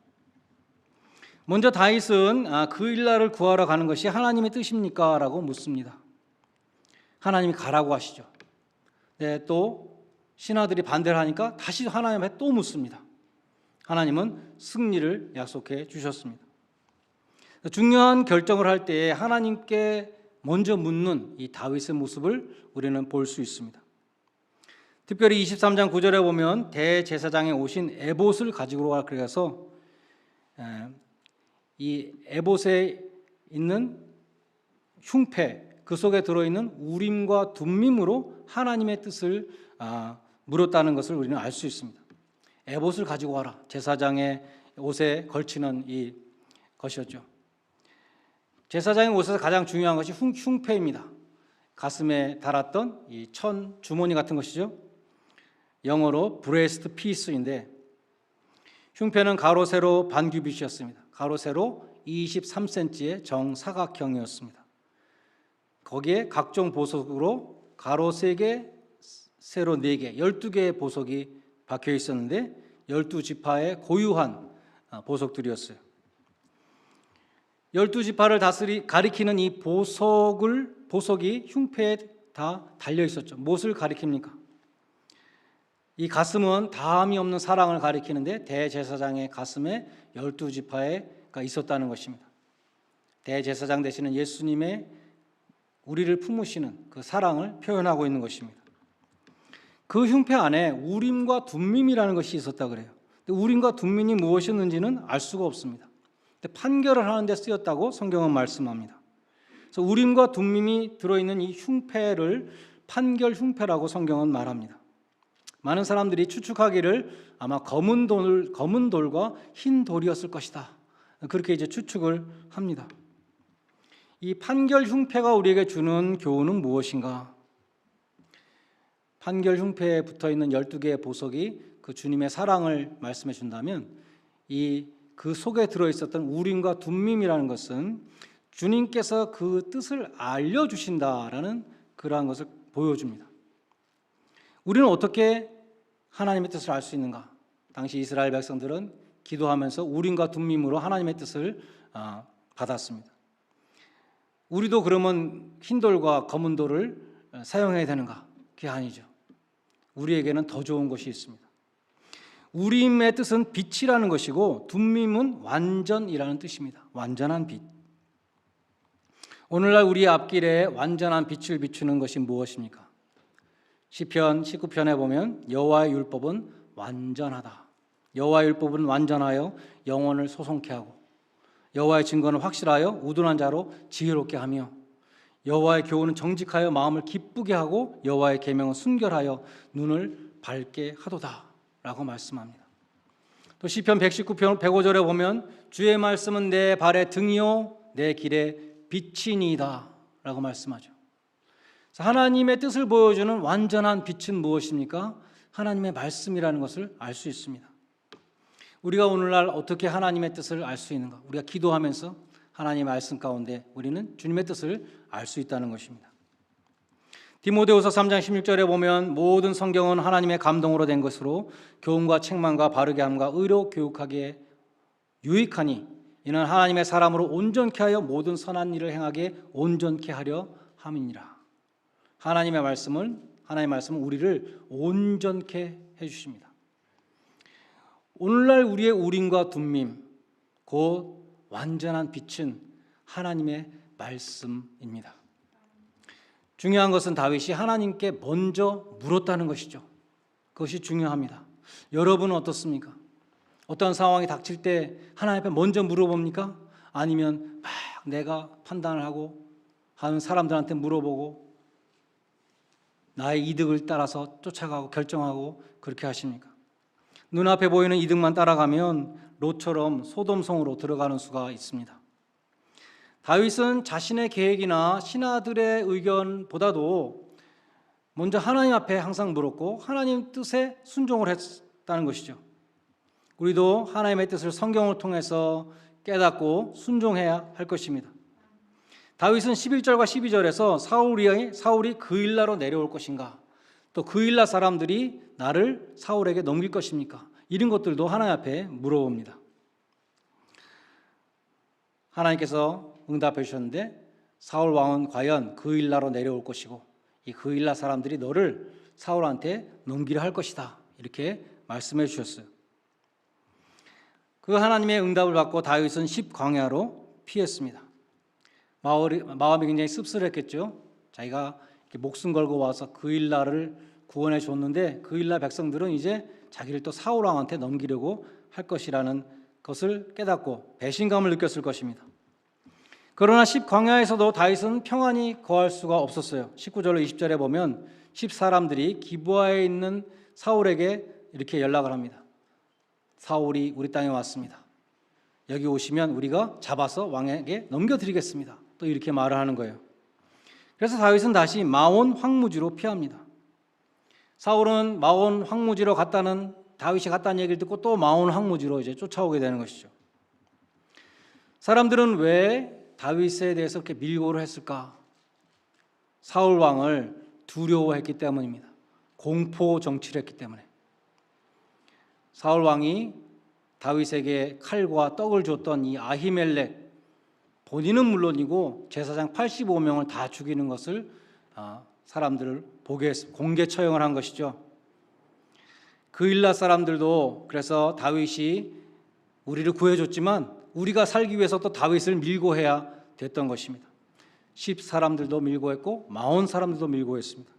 먼저 다윗은 그일라를 구하러 가는 것이 하나님의 뜻입니까? 라고 묻습니다. 하나님이 가라고 하시죠. 네, 또 신하들이 반대를 하니까 다시 하나님 앞에 또 묻습니다. 하나님은 승리를 약속해 주셨습니다. 중요한 결정을 할 때에 하나님께 먼저 묻는 이 다윗의 모습을 우리는 볼 수 있습니다. 특별히 23장 9절에 보면 대제사장에 오신 에봇을 가지고 오라 그래서 이 에봇에 있는 흉패, 그 속에 들어있는 우림과 둠밈으로 하나님의 뜻을 물었다는 것을 우리는 알 수 있습니다. 에봇을 가지고 와라. 제사장의 옷에 걸치는 이 것이었죠. 제사장의 옷에서 가장 중요한 것이 흉패입니다. 가슴에 달았던 이 천 주머니 같은 것이죠. 영어로 브레스트 피스인데 흉패는 가로 세로 반규빗이었습니다. 가로 세로 23cm의 정사각형이었습니다. 거기에 각종 보석으로 가로 3개, 세로 4개, 12개의 보석이 박혀 있었는데 12지파의 고유한 보석들이었어요. 12지파를 가리키는 이 보석이 흉패에 다 달려 있었죠. 무엇을 가리킵니까? 이 가슴은 다함이 없는 사랑을 가리키는데 대제사장의 가슴에 12지파가 있었다는 것입니다. 대제사장 되시는 예수님의 우리를 품으시는 그 사랑을 표현하고 있는 것입니다. 그 흉패 안에 우림과 둠밈이라는 것이 있었다 그래요. 우림과 둠밈이 무엇이었는지는 알 수가 없습니다. 판결을 하는 데 쓰였다고 성경은 말씀합니다. 그래서 우림과 둠밈이 들어있는 이 흉패를 판결 흉패라고 성경은 말합니다. 많은 사람들이 추측하기를 아마 검은 돌과 흰 돌이었을 것이다. 그렇게 이제 추측을 합니다. 이 판결 흉패가 우리에게 주는 교훈은 무엇인가? 판결 흉패에 붙어 있는 12개의 보석이 그 주님의 사랑을 말씀해 준다면 그 속에 들어 있었던 우림과 둠밈이라는 것은 주님께서 그 뜻을 알려 주신다라는 그러한 것을 보여줍니다. 우리는 어떻게 하나님의 뜻을 알 수 있는가? 당시 이스라엘 백성들은 기도하면서 우림과 둠밈으로 하나님의 뜻을 받았습니다. 우리도 그러면 흰 돌과 검은 돌을 사용해야 되는가? 그게 아니죠. 우리에게는 더 좋은 것이 있습니다. 우림의 뜻은 빛이라는 것이고 둠밈은 완전이라는 뜻입니다. 완전한 빛. 오늘날 우리 앞길에 완전한 빛을 비추는 것이 무엇입니까? 시편 19편에 보면 여호와의 율법은 완전하다. 여호와의 율법은 완전하여 영혼을 소송케 하고 여호와의 증거는 확실하여 우둔한 자로 지혜롭게 하며 여호와의 교훈은 정직하여 마음을 기쁘게 하고 여호와의 계명은 순결하여 눈을 밝게 하도다 라고 말씀합니다. 또 시편 119편 105절에 보면 주의 말씀은 내 발의 등이요 내 길에 빛이니이다 라고 말씀하죠. 하나님의 뜻을 보여주는 완전한 빛은 무엇입니까? 하나님의 말씀이라는 것을 알 수 있습니다. 우리가 오늘날 어떻게 하나님의 뜻을 알 수 있는가? 우리가 기도하면서 하나님의 말씀 가운데 우리는 주님의 뜻을 알 수 있다는 것입니다. 디모데후서 3장 16절에 보면 모든 성경은 하나님의 감동으로 된 것으로 교훈과 책망과 바르게 함과 의로 교육하기에 유익하니 이는 하나님의 사람으로 온전케 하여 모든 선한 일을 행하게 온전케 하려 함이니라. 하나님의 말씀은 우리를 온전케 해주십니다. 오늘날 우리의 우림과 둠밈, 곧 완전한 빛은 하나님의 말씀입니다. 중요한 것은 다윗이 하나님께 먼저 물었다는 것이죠. 그것이 중요합니다. 여러분은 어떻습니까? 어떤 상황이 닥칠 때 하나님 앞에 먼저 물어봅니까? 아니면 막 내가 판단을 하고 하는 사람들한테 물어보고 나의 이득을 따라서 쫓아가고 결정하고 그렇게 하십니까? 눈앞에 보이는 이득만 따라가면 롯처럼 소돔성으로 들어가는 수가 있습니다. 다윗은 자신의 계획이나 신하들의 의견보다도 먼저 하나님 앞에 항상 물었고 하나님 뜻에 순종을 했다는 것이죠. 우리도 하나님의 뜻을 성경을 통해서 깨닫고 순종해야 할 것입니다. 다윗은 11절과 12절에서 사울이 그일라로 내려올 것인가, 또 그일라 사람들이 나를 사울에게 넘길 것입니까? 이런 것들도 하나님 앞에 물어봅니다. 하나님께서 응답해 주셨는데 사울 왕은 과연 그일라로 내려올 것이고 이 그일라 사람들이 너를 사울한테 넘기려 할 것이다. 이렇게 말씀해 주셨어요. 그 하나님의 응답을 받고 다윗은 10광야로 피했습니다. 마음이 굉장히 씁쓸했겠죠. 자기가 목숨 걸고 와서 그일라를 구원해 줬는데 그일라 백성들은 이제 자기를 또 사울 왕한테 넘기려고 할 것이라는 것을 깨닫고 배신감을 느꼈을 것입니다. 그러나 10광야에서도 다윗은 평안히 거할 수가 없었어요. 19절로 20절에 보면 10사람들이 기브아에 있는 사울에게 이렇게 연락을 합니다. 사울이 우리 땅에 왔습니다. 여기 오시면 우리가 잡아서 왕에게 넘겨드리겠습니다. 또 이렇게 말을 하는 거예요. 그래서 다윗은 다시 마온 황무지로 피합니다. 사울은 마온 황무지로 갔다는 다윗이 갔다는 얘기를 듣고 또 마온 황무지로 이제 쫓아오게 되는 것이죠. 사람들은 왜 다윗에 대해서 그렇게 밀고를 했을까? 사울 왕을 두려워했기 때문입니다. 공포 정치를 했기 때문에. 사울 왕이 다윗에게 칼과 떡을 줬던 이 아히멜렉, 본인은 물론이고 제사장 85명을 다 죽이는 것을 사람들을 보게 공개 처형을 한 것이죠. 그일라 사람들도 그래서 다윗이 우리를 구해줬지만 우리가 살기 위해서 또 다윗을 밀고 해야 됐던 것입니다. 10사람들도 밀고 했고 마온 사람들도 밀고 했습니다.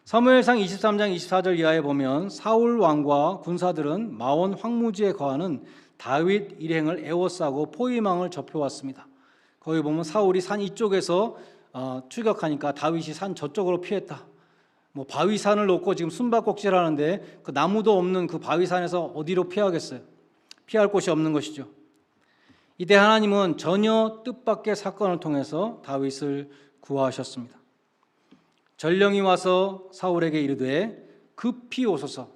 사무엘상 23장 24절 이하에 보면 사울 왕과 군사들은 마온 황무지에 거하는 다윗 일행을 에워싸고 포위망을 접해왔습니다. 거기 보면 사울이 산 이쪽에서 추격하니까 다윗이 산 저쪽으로 피했다. 뭐 바위산을 놓고 지금 숨바꼭질하는데 그 나무도 없는 그 바위산에서 어디로 피하겠어요? 피할 곳이 없는 것이죠. 이때 하나님은 전혀 뜻밖의 사건을 통해서 다윗을 구하셨습니다. 전령이 와서 사울에게 이르되 급히 오소서,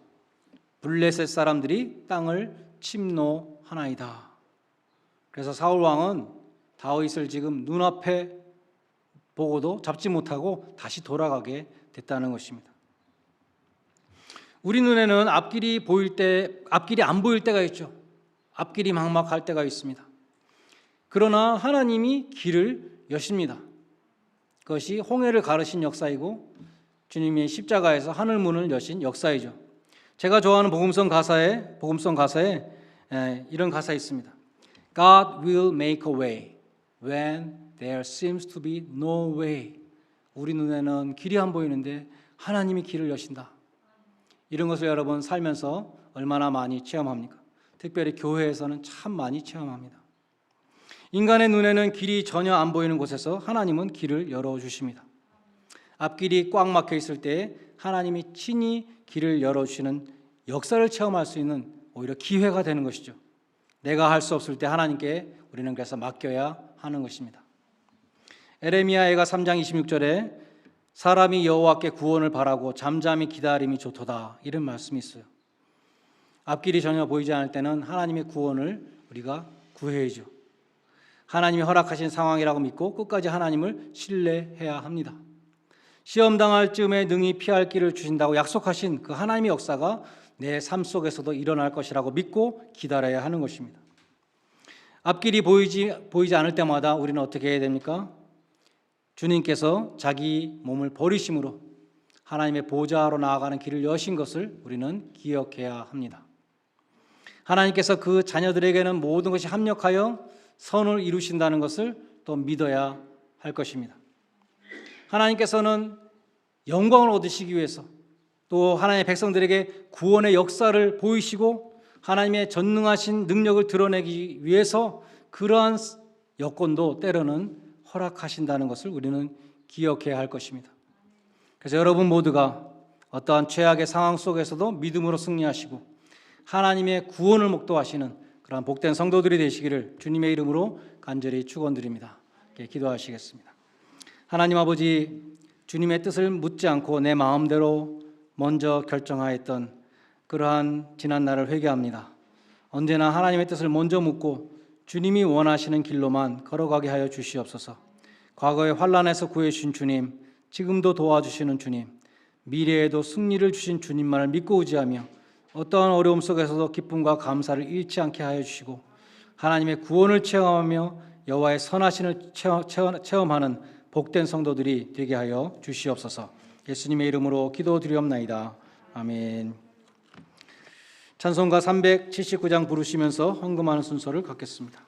블레셋 사람들이 땅을 침노하나이다. 그래서 사울 왕은 다윗을 지금 눈앞에 보고도 잡지 못하고 다시 돌아가게 됐다는 것입니다. 우리 눈에는 앞길이 안 보일 때가 있죠. 앞길이 막막할 때가 있습니다. 그러나 하나님이 길을 여십니다. 그것이 홍해를 가르신 역사이고 주님이 십자가에서 하늘 문을 여신 역사이죠. 제가 좋아하는 복음성 가사에 이런 가사 있습니다. God will make a way when there seems to be no way. 우리 눈에는 길이 안 보이는데 하나님이 길을 여신다. 이런 것을 여러분 살면서 얼마나 많이 체험합니까? 특별히 교회에서는 참 많이 체험합니다. 인간의 눈에는 길이 전혀 안 보이는 곳에서 하나님은 길을 열어주십니다. 앞길이 꽉 막혀 있을 때 하나님이 친히 길을 열어주시는 역사를 체험할 수 있는 오히려 기회가 되는 것이죠. 내가 할 수 없을 때 하나님께 우리는 그래서 맡겨야 하는 것입니다. 에레미야가 3장 26절에 사람이 여호와께 구원을 바라고 잠잠히 기다림이 좋도다, 이런 말씀이 있어요. 앞길이 전혀 보이지 않을 때는 하나님의 구원을 우리가 구해야죠. 하나님이 허락하신 상황이라고 믿고 끝까지 하나님을 신뢰해야 합니다. 시험 당할 즈음에 능히 피할 길을 주신다고 약속하신 그 하나님의 역사가 내 삶 속에서도 일어날 것이라고 믿고 기다려야 하는 것입니다. 앞길이 보이지 않을 때마다 우리는 어떻게 해야 됩니까? 주님께서 자기 몸을 버리심으로 하나님의 보좌로 나아가는 길을 여신 것을 우리는 기억해야 합니다. 하나님께서 그 자녀들에게는 모든 것이 합력하여 선을 이루신다는 것을 또 믿어야 할 것입니다. 하나님께서는 영광을 얻으시기 위해서 또 하나님의 백성들에게 구원의 역사를 보이시고 하나님의 전능하신 능력을 드러내기 위해서 그러한 여건도 때로는 허락하신다는 것을 우리는 기억해야 할 것입니다. 그래서 여러분 모두가 어떠한 최악의 상황 속에서도 믿음으로 승리하시고 하나님의 구원을 목도하시는 그러한 복된 성도들이 되시기를 주님의 이름으로 간절히 축원드립니다. 기도하시겠습니다. 하나님 아버지, 주님의 뜻을 묻지 않고 내 마음대로 먼저 결정하였던 그러한 지난 날을 회개합니다. 언제나 하나님의 뜻을 먼저 묻고 주님이 원하시는 길로만 걸어가게 하여 주시옵소서. 과거의 환난에서 구해주신 주님, 지금도 도와주시는 주님, 미래에도 승리를 주신 주님만을 믿고 의지하며 어떠한 어려움 속에서도 기쁨과 감사를 잃지 않게 하여 주시고 하나님의 구원을 체험하며 여호와의 선하심을 체험하는 복된 성도들이 되게 하여 주시옵소서. 예수님의 이름으로 기도드리옵나이다. 아멘. 찬송가 379장 부르시면서 헌금하는 순서를 갖겠습니다.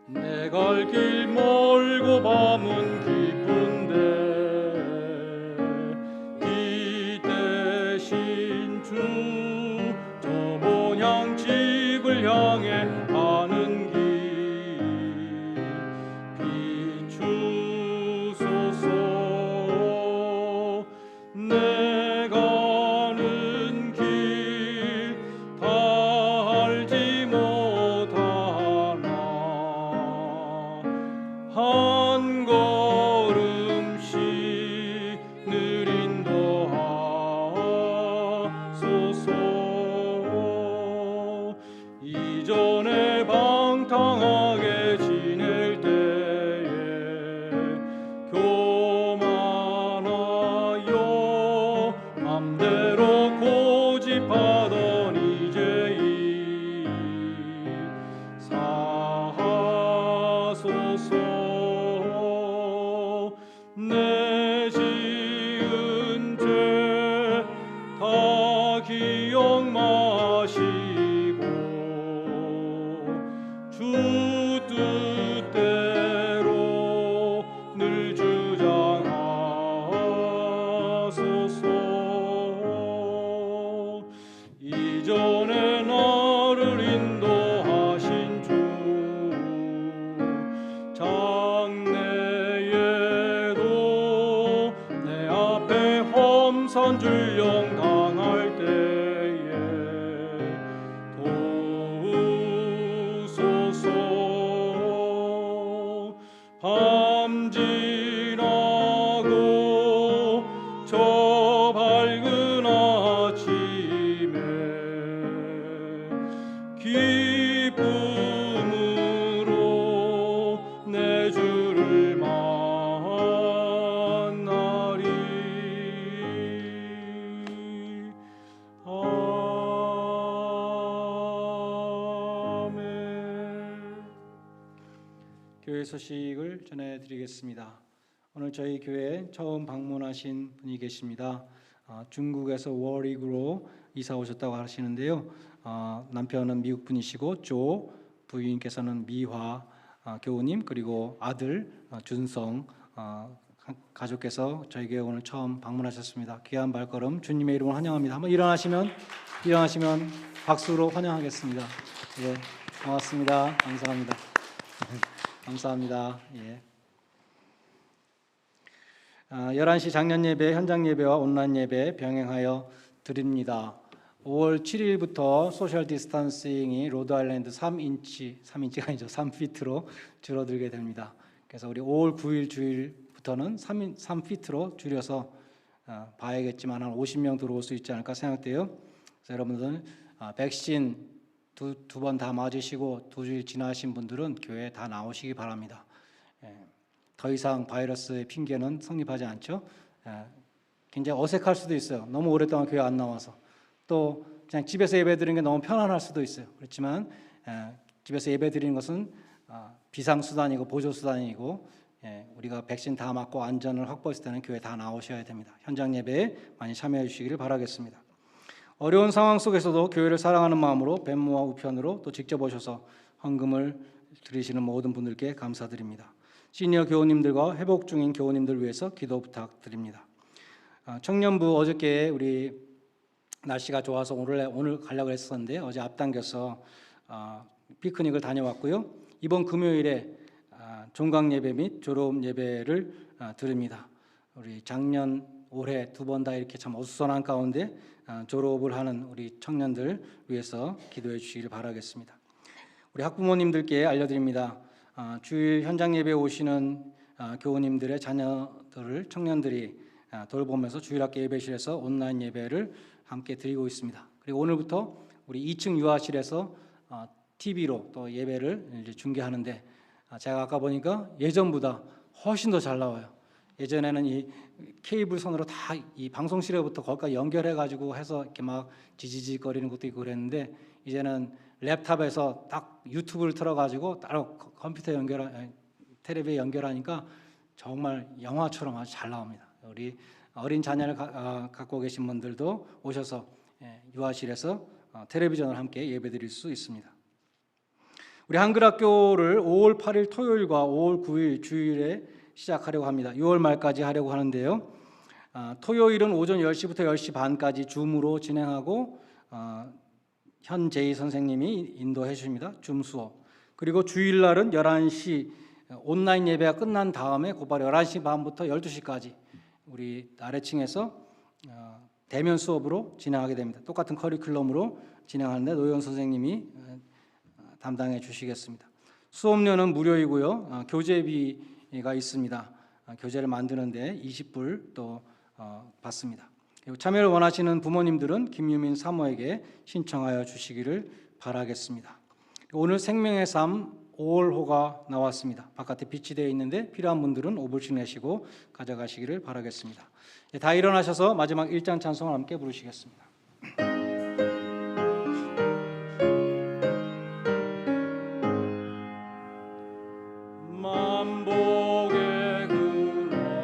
내 갈 길 멀고 밤은 깊은데 이 대신 주 저 본향 집을 향해 가는 길 비추소서. 내 가는 길 다 알지 못하나 한 걸음씩 늘 인도하소서. 이전에 방탕하게 지낼 때에 교만하여 맘대로 고집하던 이제이 사하소서. 내 지은 죄 다 기억 마시고 주 뜻대로 늘 주장하소서. 이전에 나를 인도하신 주 장래에도 내 앞에 험산 줄령 당할 때에 도우소서. 밤 지나고 저 밝은 아침에 기쁨으로 내 주를 만나리. 아멘. 교회 소식을 전해드리겠습니다. 오늘 저희 교회에 처음 방문하신 분이 계십니다. 중국에서 워릭으로 이사 오셨다고 하시는데요. 남편은 미국 분이시고 조 부인께서는 미화 교우님 그리고 아들 준성 가족께서 저희 교회 오늘 처음 방문하셨습니다. 귀한 발걸음 주님의 이름으로 환영합니다. 한번 일어나시면 박수로 환영하겠습니다. 예, 고맙습니다. 감사합니다. 감사합니다. 예. 11시 장년 예배, 현장 예배와 온라인 예배 병행하여 드립니다. 5월 7일부터 소셜 디스턴싱이 로드아일랜드 3인치가 아니죠. 3피트로 줄어들게 됩니다. 그래서 우리 5월 9일 주일부터는 3피트로 줄여서 봐야겠지만 한 50명 들어올 수 있지 않을까 생각돼요. 그래서 여러분들 백신 두 번 다 맞으시고 2주일 지나신 분들은 교회에 다 나오시기 바랍니다. 더 이상 바이러스의 핑계는 성립하지 않죠. 굉장히 어색할 수도 있어요. 너무 오랫동안 교회 안 나와서. 또 그냥 집에서 예배 드리는 게 너무 편안할 수도 있어요. 그렇지만 집에서 예배 드리는 것은 비상수단이고 보조수단이고 우리가 백신 다 맞고 안전을 확보했을 때는 교회 다 나오셔야 됩니다. 현장 예배에 많이 참여해 주시기를 바라겠습니다. 어려운 상황 속에서도 교회를 사랑하는 마음으로 벤모와 우편으로 또 직접 오셔서 헌금을 드리시는 모든 분들께 감사드립니다. 시니어 교우님들과 회복 중인 교우님들 위해서 기도 부탁드립니다. 청년부 어저께 우리 날씨가 좋아서 오늘 가려고 했었는데 어제 앞당겨서 피크닉을 다녀왔고요. 이번 금요일에 종강 예배 및 졸업 예배를 드립니다. 우리 작년 올해 두 번 다 이렇게 참 어수선한 가운데 졸업을 하는 우리 청년들 위해서 기도해 주시기를 바라겠습니다. 우리 학부모님들께 알려드립니다. 주일 현장 예배에 오시는 교우님들의 자녀들을 청년들이 돌보면서 주일학교 예배실에서 온라인 예배를 함께 드리고 있습니다. 그리고 오늘부터 우리 2층 유아실에서 TV로 또 예배를 이제 중계하는데 제가 아까 보니까 예전보다 훨씬 더 잘 나와요. 예전에는 이 케이블 선으로 다 이 방송실에부터 거기까지 연결해 가지고 해서 이렇게 막 지지직거리는 것도 있고 그랬는데, 이제는 랩탑에서 딱 유튜브를 틀어 가지고 따로 컴퓨터 텔레비에 연결하니까 정말 영화처럼 아주 잘 나옵니다. 우리 어린 자녀를 갖고 계신 분들도 오셔서 유아실에서 텔레비전을 함께 예배드릴 수 있습니다. 우리 한글학교를 5월 8일 토요일과 5월 9일 주일에 시작하려고 합니다. 6월 말까지 하려고 하는데요. 토요일은 오전 10시부터 10시 반까지 줌으로 진행하고 현재희 선생님이 인도해 주십니다. 줌 수업. 그리고 주일날은 11시 온라인 예배가 끝난 다음에 곧바로 11시 반부터 12시까지 우리 아래층에서 대면 수업으로 진행하게 됩니다. 똑같은 커리큘럼으로 진행하는데 노영 선생님이 담당해 주시겠습니다. 수업료는 무료이고요. 교재비가 있습니다. 교재를 만드는데 20불 또 받습니다. 그리고 참여를 원하시는 부모님들은 김유민 사모에게 신청하여 주시기를 바라겠습니다. 오늘 생명의 삶 5월호가 나왔습니다. 바깥에 비치되어 있는데 필요한 분들은 5불씩 내시고 가져가시기를 바라겠습니다. 다 일어나셔서 마지막 1장 찬송을 함께 부르시겠습니다. 만복의 근원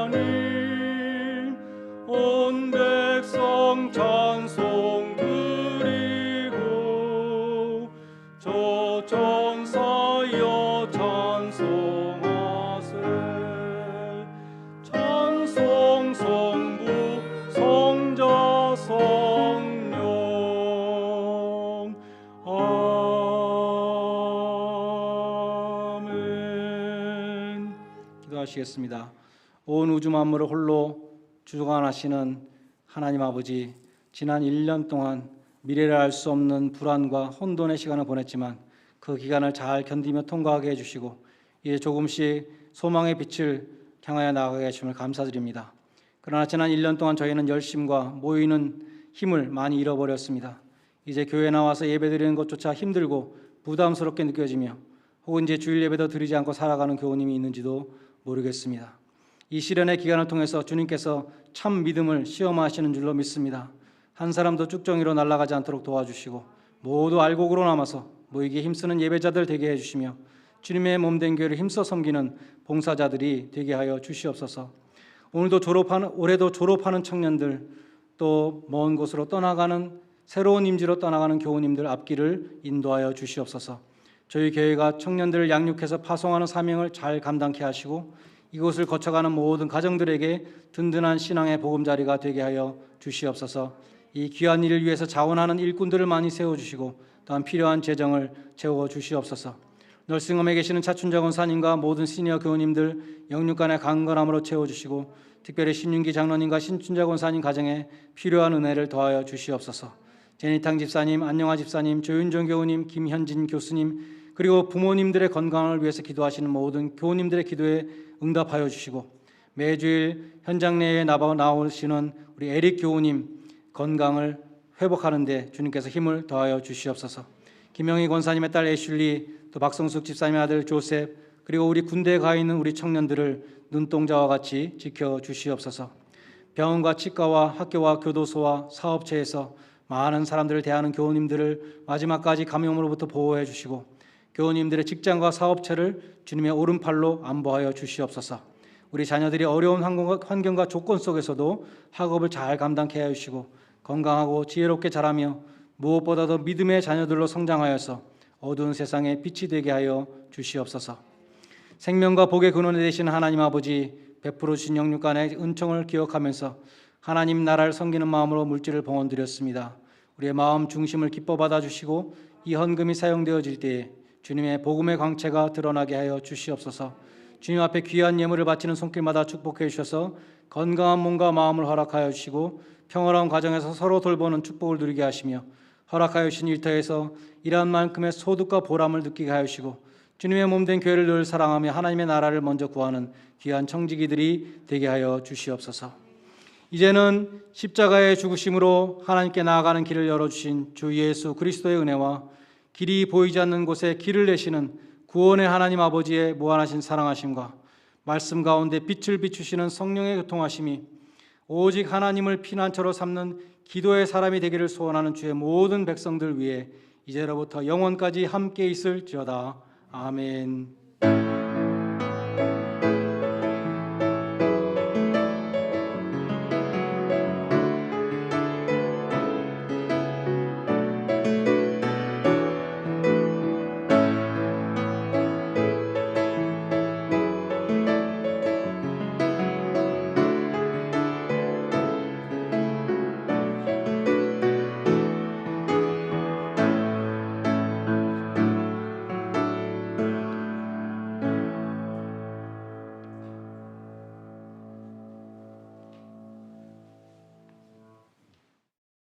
하나님 온 백성 찬송 드리고 저 천사여 찬송하세 찬송 성부 성자 성령 아멘. 기도하시겠습니다. 온 우주 만물을 홀로 주관하시는 하나님 아버지, 지난 1년 동안 미래를 알 수 없는 불안과 혼돈의 시간을 보냈지만 그 기간을 잘 견디며 통과하게 해주시고 이제 조금씩 소망의 빛을 향하여 나아가게 해주심을 감사드립니다. 그러나 지난 1년 동안 저희는 열심과 모이는 힘을 많이 잃어버렸습니다. 이제 교회 나와서 예배드리는 것조차 힘들고 부담스럽게 느껴지며 혹은 이제 주일 예배도 드리지 않고 살아가는 교우님이 있는지도 모르겠습니다. 이 시련의 기간을 통해서 주님께서 참 믿음을 시험하시는 줄로 믿습니다. 한 사람도 쭉정이로 날아가지 않도록 도와주시고 모두 알곡으로 남아서 모이기에 힘쓰는 예배자들 되게 해주시며 주님의 몸된 교회를 힘써 섬기는 봉사자들이 되게 하여 주시옵소서. 올해도 졸업하는 청년들, 또 먼 곳으로 떠나가는 새로운 임지로 떠나가는 교우님들 앞길을 인도하여 주시옵소서. 저희 교회가 청년들을 양육해서 파송하는 사명을 잘 감당케 하시고 이곳을 거쳐가는 모든 가정들에게 든든한 신앙의 보금자리가 되게 하여 주시옵소서. 이 귀한 일을 위해서 자원하는 일꾼들을 많이 세워주시고 또한 필요한 재정을 채워 주시옵소서. 널싱홈에 계시는 차춘자 권사님과 모든 시니어 교우님들 영육간의 강건함으로 채워주시고 특별히 신윤기 장로님과 신춘자 권사님 가정에 필요한 은혜를 더하여 주시옵소서. 제니탕 집사님, 안영아 집사님, 조윤정 교우님, 김현진 교수님 그리고 부모님들의 건강을 위해서 기도하시는 모든 교우님들의 기도에 응답하여 주시고 매주일 현장 내에 나오시는 우리 에릭 교우님 건강을 회복하는 데 주님께서 힘을 더하여 주시옵소서. 김영희 권사님의 딸 애슐리, 또 박성숙 집사님의 아들 조셉, 그리고 우리 군대에 가 있는 우리 청년들을 눈동자와 같이 지켜 주시옵소서. 병원과 치과와 학교와 교도소와 사업체에서 많은 사람들을 대하는 교우님들을 마지막까지 감염으로부터 보호해 주시고 교우님들의 직장과 사업체를 주님의 오른팔로 안보하여 주시옵소서. 우리 자녀들이 어려운 환경과 조건 속에서도 학업을 잘 감당케 하여 주시고 건강하고 지혜롭게 자라며 무엇보다도 믿음의 자녀들로 성장하여서 어두운 세상에 빛이 되게 하여 주시옵소서. 생명과 복의 근원이 되시는 하나님 아버지, 베풀어 주신 영육간의 은총을 기억하면서 하나님 나라를 섬기는 마음으로 물질을 봉헌드렸습니다. 우리의 마음 중심을 기뻐 받아주시고 이 헌금이 사용되어질 때에 주님의 복음의 광채가 드러나게 하여 주시옵소서. 주님 앞에 귀한 예물을 바치는 손길마다 축복해 주셔서 건강한 몸과 마음을 허락하여 주시고 평화로운 가정에서 서로 돌보는 축복을 누리게 하시며 허락하여 주신 일터에서 일한 만큼의 소득과 보람을 느끼게 하여 주시고 주님의 몸된 교회를 늘 사랑하며 하나님의 나라를 먼저 구하는 귀한 청지기들이 되게 하여 주시옵소서. 이제는 십자가의 죽으심으로 하나님께 나아가는 길을 열어주신 주 예수 그리스도의 은혜와 길이 보이지 않는 곳에 길을 내시는 구원의 하나님 아버지의 무한하신 사랑하심과 말씀 가운데 빛을 비추시는 성령의 교통하심이 오직 하나님을 피난처로 삼는 기도의 사람이 되기를 소원하는 주의 모든 백성들 위해 이제로부터 영원까지 함께 있을지어다. 아멘.